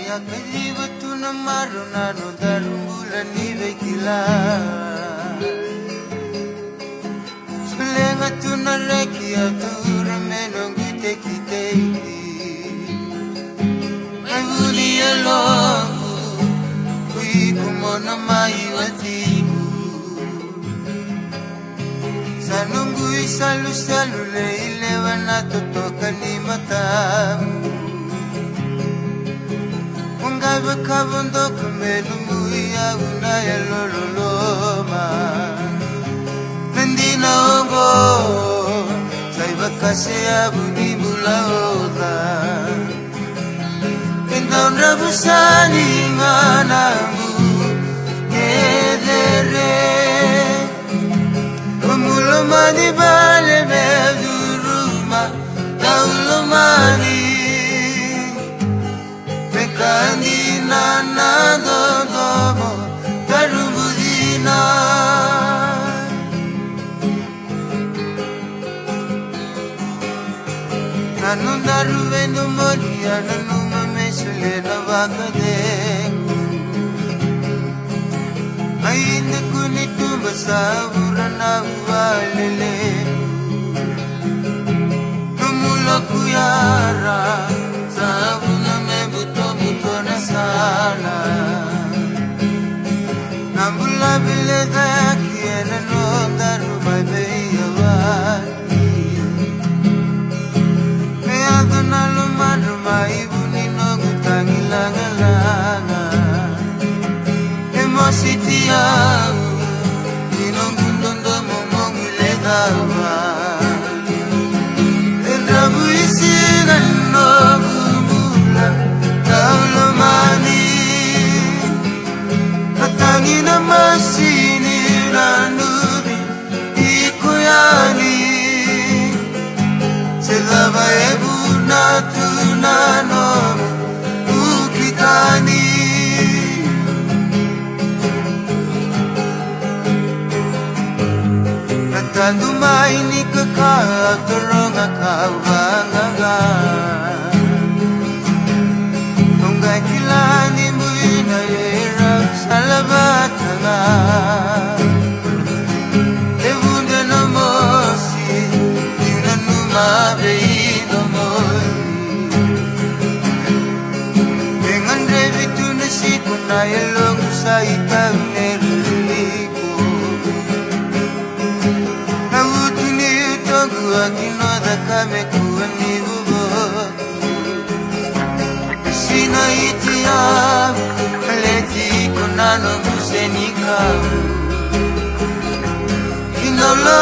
Kalibatuna marunano darumbulan ibekila Sulenga tuna reki atura menong gite kiteiti Maguli alongu kui kumona mai watiku Sanungu isalu salu leile wanatotoka ni matamu Mungai bakabondo kumelungu ya unaya lololoma Nandina ongo Sai bakase abuni mulaoda Kendang rabusani nganamu Ngedere Kumulomani bale meduruma Taulomani Kandina na dodomo darubudina Nanu daruvendo moria nanu mamesule na vakadengu Aine kunitumba sabura na uvalele Numula kuyara sabuna mebuto sala Nambula bile daki ena no daru mai beyawani Me adona lo manu mai buni no gutangi langa langa Emositi au Ninong gundondo momongi le dawa Endrabu isi gano bumula Taulomani Katangina masini Nanubi Ikuyani Selava ebu natunano Ukitani Katandumai ni kakao Toronga kawangaga Kilani muina era salabatana Evunde no mosi Dina numa beino moi Dengan revitu nasiku na elong sa itauneriku Nawutuni utogu akino da kame kuwani Sina itia Leti kunano kusenika Inolo